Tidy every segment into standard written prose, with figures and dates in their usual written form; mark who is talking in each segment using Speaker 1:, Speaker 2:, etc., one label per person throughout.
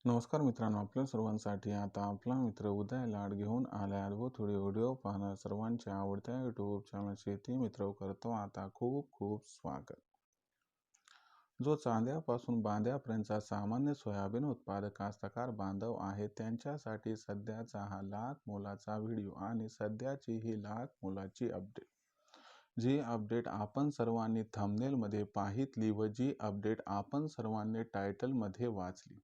Speaker 1: नमस्कार मित्रांनो, आपल्या सर्वांसाठी आता आपला मित्र उदय लाड घेऊन आलाय अद्भुत व्हिडिओ पाहणार सर्वांच्या आवडत्या यूट्यूब चॅनल शेती मित्र करतो आता खूप खूप स्वागत। जो चांद्यापासून बांध्यापर्यंतचा सामान्य सोयाबीन उत्पादक कास्तकार बांधव आहे त्यांच्यासाठी सध्याचा हा लाख मोलाचा व्हिडिओ आणि सध्याची ही लाख मोलाची अपडेट। जी अपडेट आपण सर्वांनी थंबनेल मध्ये पाहितली व जी अपडेट आपण सर्वांनी टायटल मध्ये वाचली।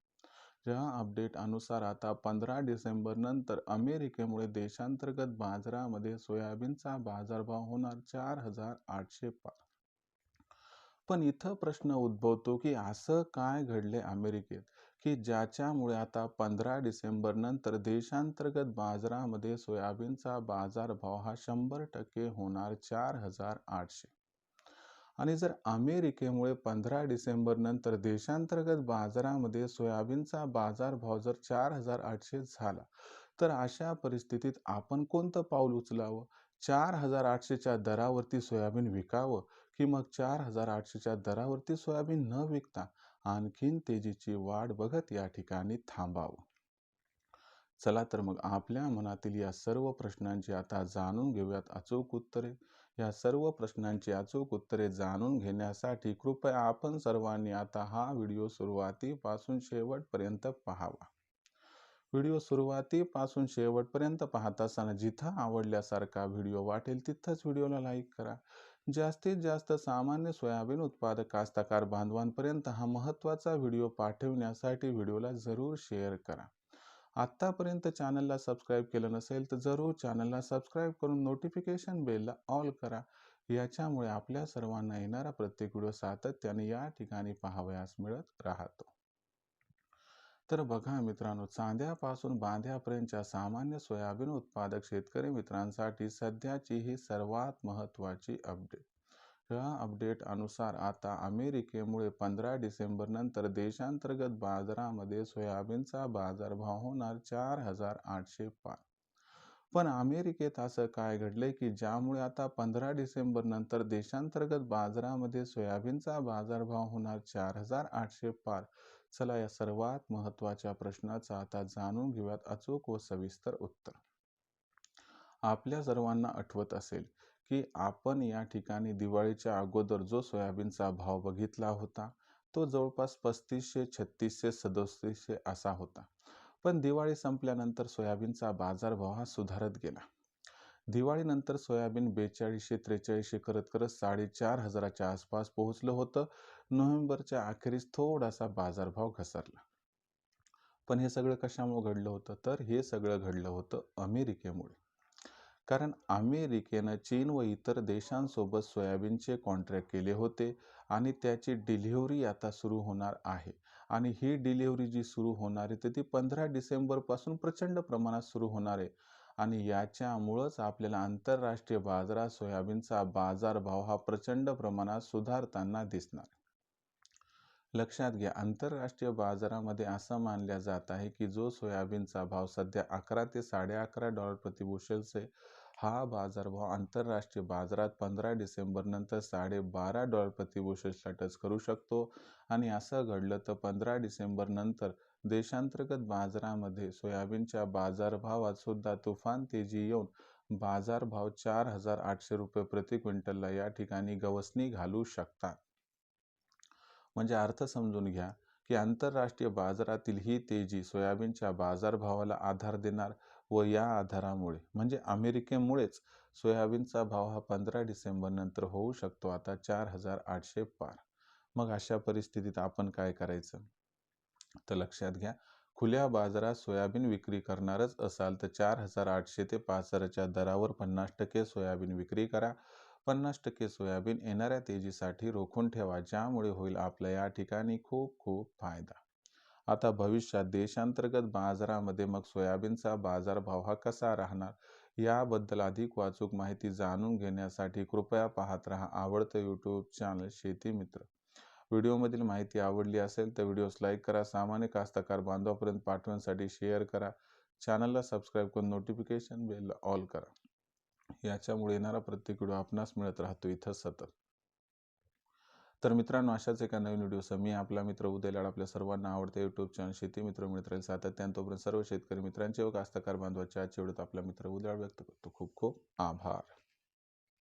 Speaker 1: या अपडेट अनुसार आता 15 डिसेंबर नंतर अमेरिकेमुळे देशांतर्गत बाजारामध्ये सोयाबीनचा बाजारभाव होणार 4,800 पार। पण इथं प्रश्न उद्भवतो की असं काय घडले अमेरिकेत की ज्याच्यामुळे आता 15 डिसेंबर नंतर देशांतर्गत बाजारामध्ये सोयाबीनचा बाजारभाव हा 100% होणार 4,800। आणि जर अमेरिकेमुळे 15 डिसेंबर नंतर देशांतर्गत बाजारामध्ये सोयाबीनचा बाजारभाव जर 4,800 झाला तर अशा परिस्थितीत आपण कोणतं पाऊल उचलावं? 4,800च्या दरावरती सोयाबीन विकावं की मग 4,800च्या दरावरती सोयाबीन न विकता आणखीन तेजीची वाट बघत या ठिकाणी थांबावं? चला तर मग आपल्या मनातील या सर्व प्रश्नांची आता जाणून घेऊयात अचूक उत्तरे। या सर्व प्रश्नांची अचूक उत्तरे जाणून घेण्यासाठी कृपया आपण सर्वांनी आता हा व्हिडिओ सुरुवातीपासून शेवटपर्यंत पाहावा। व्हिडिओ सुरुवातीपासून शेवटपर्यंत पाहत असताना जिथं आवडल्यासारखा व्हिडिओ वाटेल तिथंच व्हिडिओला लाईक करा। जास्तीत जास्त सामान्य सोयाबीन उत्पादक कास्तकार बांधवांपर्यंत हा महत्त्वाचा व्हिडिओ पाठवण्यासाठी व्हिडिओला जरूर शेअर करा। आत्तापर्यंत चॅनलला सबस्क्राईब केलं नसेल तर जरूर चॅनलला सबस्क्राईब करून नोटिफिकेशन बेलला ऑल करा। याच्यामुळे आपल्या सर्वांना येणारा प्रत्येक व्हिडिओ सातत्याने या ठिकाणी पाहावयास मिळत राहतो। तर बघा मित्रांनो, चांद्यापासून बांध्यापर्यंतच्या सामान्य सोयाबीन उत्पादक शेतकरी मित्रांसाठी सध्याची ही सर्वात महत्त्वाची अपडेट। या अपडेट अनुसार आता अमेरिकेमुळे 15 डिसेंबर नंतर देशांतर्गत बाजारामध्ये सोयाबीनचा बाजारभाव होणार 4,800 पार। पण अमेरिकेत असं काय घडलंय की ज्यामुळे आता 15 डिसेंबर नंतर देशांतर्गत बाजारामध्ये सोयाबीनचा बाजारभाव होणार 4,800 पार। चला या सर्वात महत्त्वाच्या प्रश्नाचं आता जाणून घेऊयात अचूक व सविस्तर उत्तर। आपल्या सर्वांना आठवत असेल की आपण या ठिकाणी दिवाळीच्या अगोदर जो सोयाबीनचा भाव बघितला होता तो जवळपास 3500, 3600, 3700 असा होता। पण दिवाळी संपल्यानंतर सोयाबीनचा बाजारभाव हा सुधारत गेला। दिवाळीनंतर सोयाबीन 4200, 4300 करत करत 4,500च्या आसपास पोहोचलं होतं। नोव्हेंबरच्या अखेरीस थोडासा बाजारभाव घसरला। पण हे सगळं कशामुळे घडलं होतं? तर हे सगळं घडलं होतं अमेरिकेमुळे। कारण अमेरिकेनं चीन व इतर देशांसोबत सोयाबीनचे कॉन्ट्रॅक्ट केले होते आणि त्याची डिलिव्हरी आता सुरू होणार आहे। आणि ही डिलिव्हरी जी सुरू होणार आहे तर ती 15 डिसेंबरपासून प्रचंड प्रमाणात सुरू होणार आहे। आणि याच्यामुळंच आपल्याला आंतरराष्ट्रीय बाजारात सोयाबीनचा बाजारभाव हा प्रचंड प्रमाणात सुधारताना दिसणार। लक्षात घ्या, आंतरराष्ट्रीय बाजारामध्ये असं मानलं जात आहे की जो सोयाबीनचा भाव सध्या 11 ते $11.5 प्रति बुशेलचे हा बाजारभाव आंतरराष्ट्रीय बाजारात 15 डिसेंबर नंतर $12.5 प्रति बुशेलला टच करू शकतो। आणि असं घडलं तर 15 डिसेंबर नंतर देशांतर्गत बाजारामध्ये सोयाबीनच्या बाजारभावात सुद्धा तुफान तेजी येऊन बाजारभाव 4,800 रुपये प्रति क्विंटलला या ठिकाणी गवसणी घालू शकतात। म्हणजे अर्थ समजून घ्या की आंतरराष्ट्रीय बाजारातील ही तेजी सोयाबीनच्या बाजारभावाला आधार देणार व या आधारामुळे म्हणजे अमेरिकेमुळेच सोयाबीनचा भाव हा 15 डिसेंबर नंतर होऊ शकतो आता 4,800 पार। मग अशा परिस्थितीत आपण काय करायचं? तर लक्षात घ्या, खुल्या बाजारात सोयाबीन विक्री करणारच असाल तर 4,800 ते 5,000च्या दरावर 50% सोयाबीन विक्री करा। 50% सोयाबीन येणाऱ्या तेजीसाठी रोखून ठेवा, ज्यामुळे होईल आपल्या या ठिकाणी खूप खूप फायदा। आता भविष्यात देशांतर्गत बाजारामध्ये मग सोयाबीनचा बाजारभाव हा कसा राहणार याबद्दल अधिक अचूक माहिती जाणून घेण्यासाठी कृपया पाहत रहा आवडतं यूट्यूब चॅनल शेती मित्र। व्हिडिओमधील माहिती आवडली असेल तर व्हिडिओस लाईक करा, सामान्य कास्तकार बांधवांपर्यंत पाठवण्यासाठी शेअर करा, चॅनलला सबस्क्राईब करून नोटिफिकेशन बेल ऑल करा। याच्यामुळे येणारा प्रत्येक व्हिडिओ आपणास मिळत राहतो इथं सतत। तर मित्रांनो, अशाच एका नवीन व्हिडिओसह मी आपला मित्र उदय लाड आपल्या सर्वांना आवडते यूट्यूब चॅनल शेती मित्र मिळत राहील सातत्याने. तोपर्यंत सर्व शेतकरी मित्रांचे व कास्तकार बांधवांचे आजच्या व्हिडिओत आपला मित्र उदय लाड व्यक्त करतो. खूप खूप आभार.